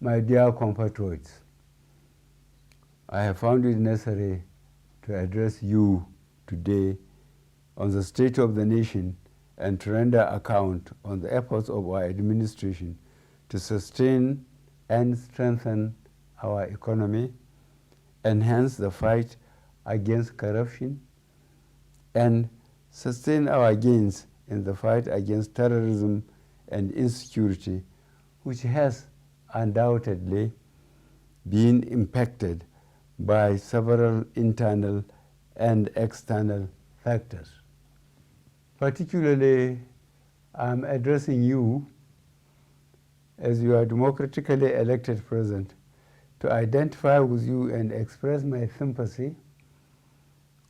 My dear compatriots, I have found it necessary to address you today on the state of the nation and to render account on the efforts of our administration to sustain and strengthen our economy, enhance the fight against corruption, and sustain our gains in the fight against terrorism and insecurity, which has undoubtedly been impacted by several internal and external factors. Particularly, I'm addressing you as your democratically elected president to identify with you and express my sympathy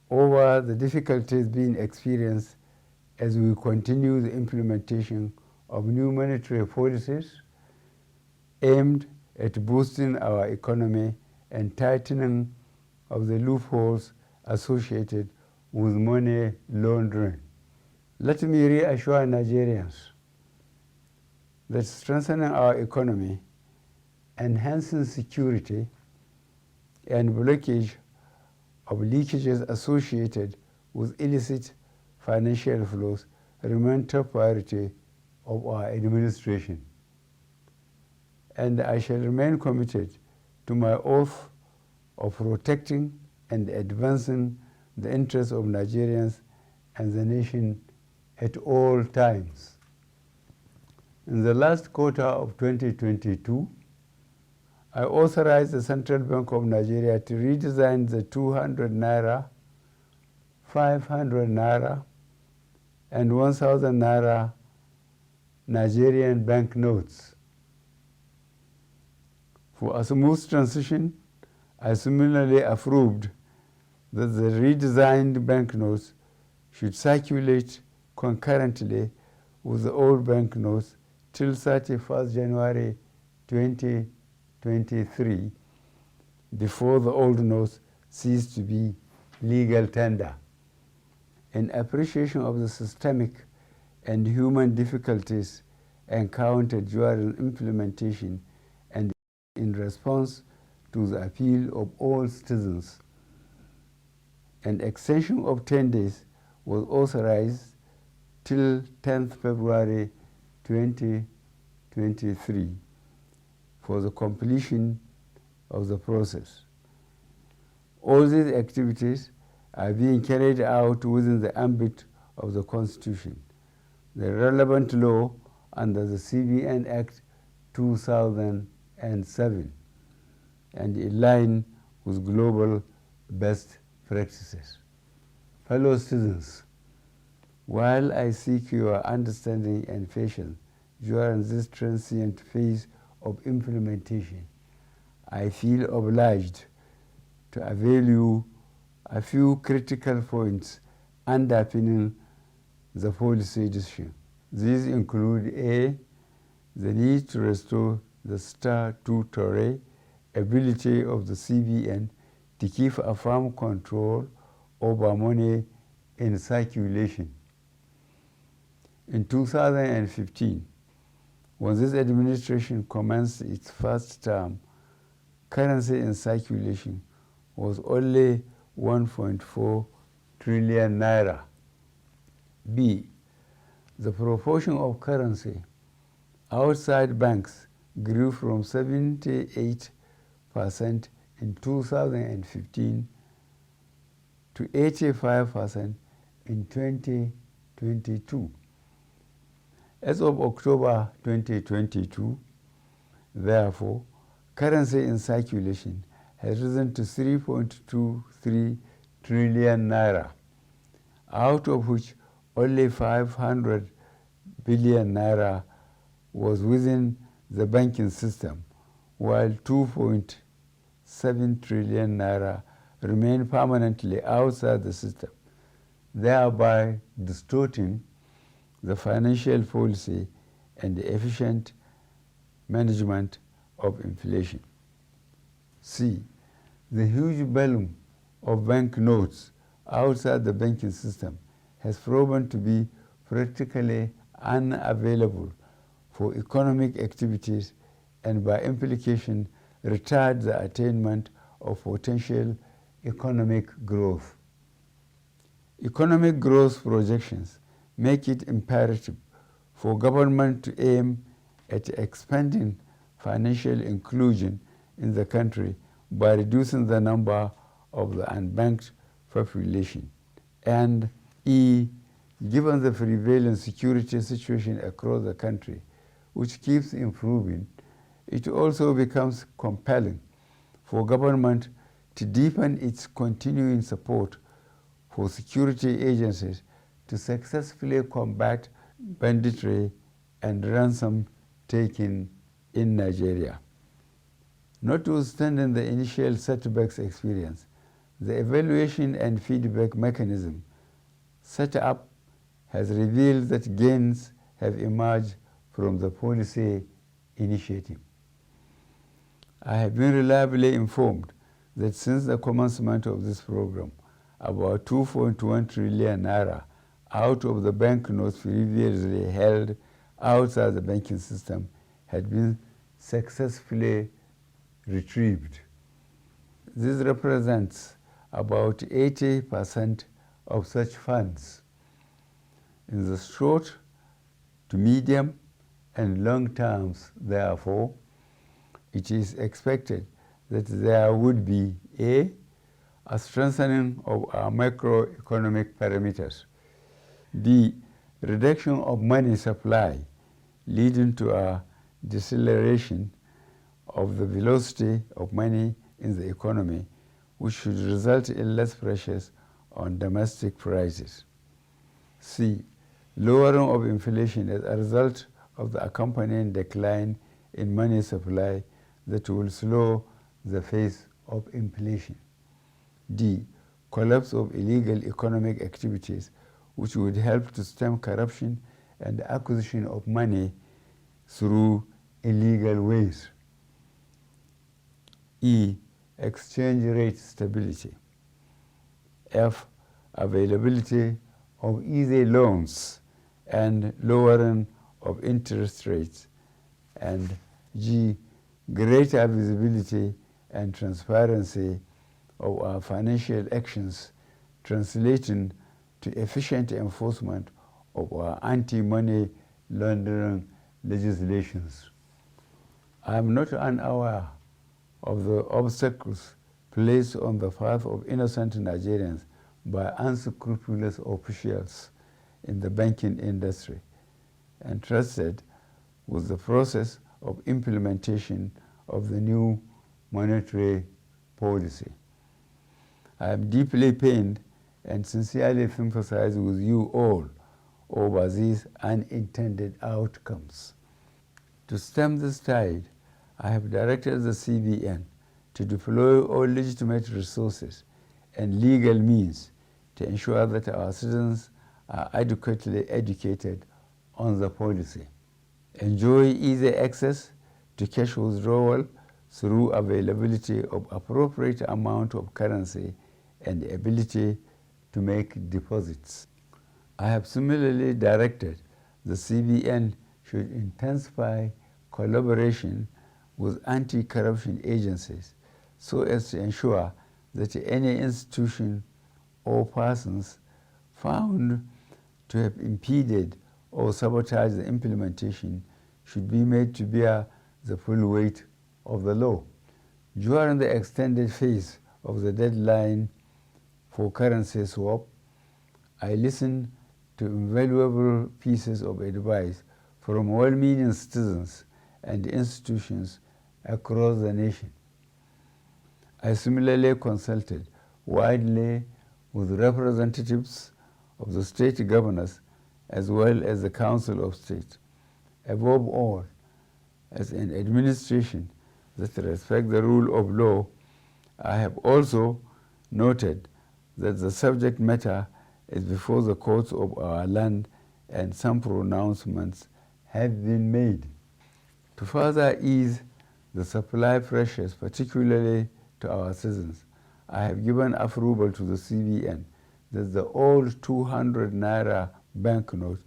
over the difficulties being experienced as we continue the implementation of new monetary policies aimed at boosting our economy and tightening of the loopholes associated with money laundering. Let me reassure Nigerians that strengthening our economy, enhancing security, and blockage of leakages associated with illicit financial flows remain top priority of our administration. And I shall remain committed to my oath of protecting and advancing the interests of Nigerians and the nation at all times. In the last quarter of 2022, I authorized the Central Bank of Nigeria to redesign the 200 Naira, 500 Naira, and 1,000 Naira Nigerian banknotes. For a smooth transition, I similarly approved that the redesigned banknotes should circulate concurrently with the old banknotes till 31st January 2023, before the old notes cease to be legal tender. In appreciation of the systemic and human difficulties encountered during implementation and in response to the appeal of all citizens, an extension of 10 days was authorized till 10th February 2023 for the completion of the process. All these activities are being carried out within the ambit of the Constitution, the relevant law under the CBN Act 2007, and in line with global best practices. Fellow citizens, while I seek your understanding and patience during this transient phase of implementation, I feel obliged to avail you a few critical points underpinning the policy decision. These include A, the need to restore the statutory ability of the CBN to keep a firm control over money in circulation. In 2015, when this administration commenced its first term, currency in circulation was only 1.4 trillion naira. B, the proportion of currency outside banks grew from 78% in 2015 to 85% in 2022. As of October 2022, therefore, currency in circulation has risen to 3.23 trillion naira, out of which only 500 billion naira was within the banking system, while 2.7 trillion naira remain permanently outside the system, thereby distorting the financial policy and the efficient management of inflation. C. The huge volume of bank notes outside the banking system has proven to be practically unavailable for economic activities and by implication retard the attainment of potential economic growth. Economic growth projections make it imperative for government to aim at expanding financial inclusion in the country by reducing the number of the unbanked population. And E, given the prevailing security situation across the country, which keeps improving, it also becomes compelling for government to deepen its continuing support for security agencies to successfully combat banditry and ransom taking in Nigeria. Notwithstanding the initial setbacks experience, the evaluation and feedback mechanism set up has revealed that gains have emerged from the policy initiative. I have been reliably informed that since the commencement of this program, about 2.1 trillion naira out of the banknotes previously held outside the banking system had been successfully retrieved. This represents about 80% of such funds. In the short to medium and long terms, therefore, it is expected that there would be a strengthening of our macroeconomic parameters, B, reduction of money supply leading to a deceleration of the velocity of money in the economy, which should result in less pressures on domestic prices. C, lowering of inflation as a result of the accompanying decline in money supply that will slow the pace of inflation. D, collapse of illegal economic activities, which would help to stem corruption and the acquisition of money through illegal ways. E, exchange rate stability. F, availability of easy loans and lowering of interest rates. And G, greater visibility and transparency of our financial actions, translating to efficient enforcement of our anti-money laundering legislations. I am not unaware of the obstacles placed on the path of innocent Nigerians by unscrupulous officials in the banking industry, entrusted with the process of implementation of the new monetary policy. I am deeply pained and sincerely sympathize with you all over these unintended outcomes. To stem this tide, I have directed the CBN to deploy all legitimate resources and legal means to ensure that our citizens are adequately educated on the policy, enjoy easy access to cash withdrawal through availability of appropriate amount of currency and the ability to make deposits. I have similarly directed the CBN should intensify collaboration with anti-corruption agencies so as to ensure that any institution or persons found to have impeded or sabotaged the implementation should be made to bear the full weight of the law. During the extended phase of the deadline for currency swap, I listened to invaluable pieces of advice from well-meaning citizens and institutions across the nation. I similarly consulted widely with representatives of the state governors as well as the Council of State. Above all, as an administration that respects the rule of law, I have also noted that the subject matter is before the courts of our land and some pronouncements have been made. To further ease the supply pressures, particularly to our citizens, I have given approval to the CBN that the old 200 Naira banknote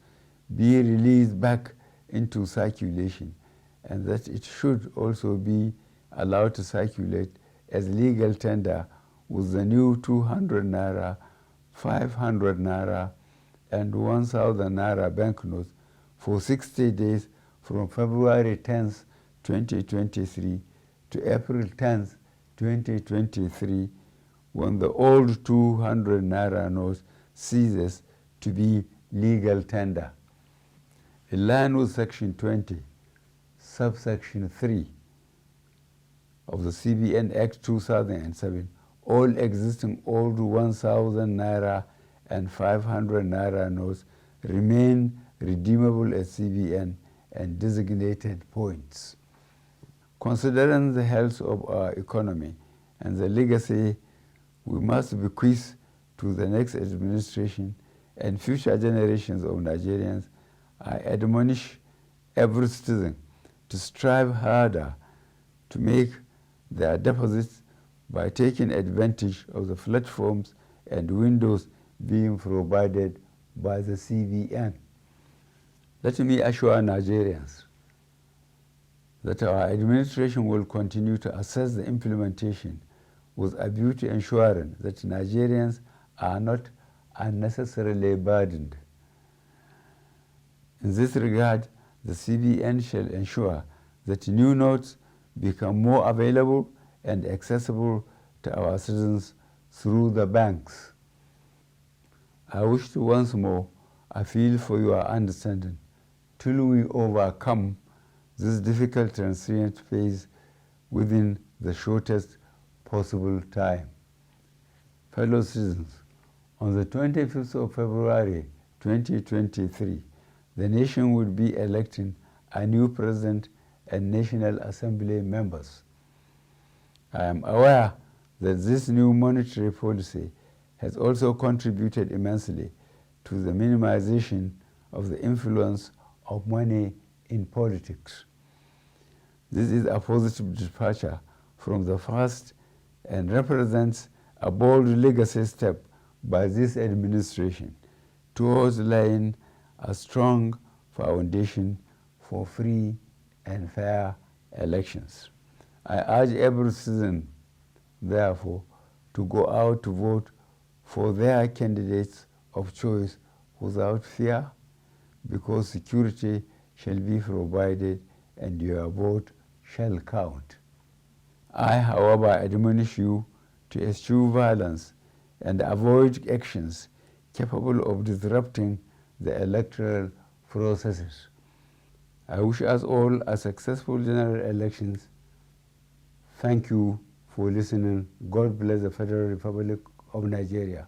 be released back into circulation, and that it should also be allowed to circulate as legal tender with the new 200 Naira, 500 Naira, and 1,000 Naira banknotes for 60 days from February 10th, 2023 to April 10th, 2023, when the old 200 Naira note ceases to be legal tender. In line with Section 20, subsection 3 of the CBN Act 2007, all existing old 1,000 Naira and 500 Naira notes remain redeemable at CBN and designated points. Considering the health of our economy and the legacy we must bequeath to the next administration and future generations of Nigerians, I admonish every citizen to strive harder to make their deposits by taking advantage of the platforms and windows being provided by the CBN. Let me assure Nigerians that our administration will continue to assess the implementation with a view to ensuring that Nigerians are not unnecessarily burdened. In this regard, the CBN shall ensure that new notes become more available and accessible to our citizens through the banks. I wish to once more appeal for your understanding till we overcome this difficult transient phase within the shortest possible time. Fellow citizens, on the 25th of February 2023, the nation will be electing a new president and National Assembly members. I am aware that this new monetary policy has also contributed immensely to the minimization of the influence of money in politics. This is a positive departure from the past and represents a bold legacy step by this administration towards laying a strong foundation for free and fair elections. I urge every citizen, therefore, to go out to vote for their candidates of choice without fear, because security shall be provided and your vote shall count. I, however, admonish you to eschew violence and avoid actions capable of disrupting the electoral processes. I wish us all a successful general elections. Thank you for listening. God bless the Federal Republic of Nigeria.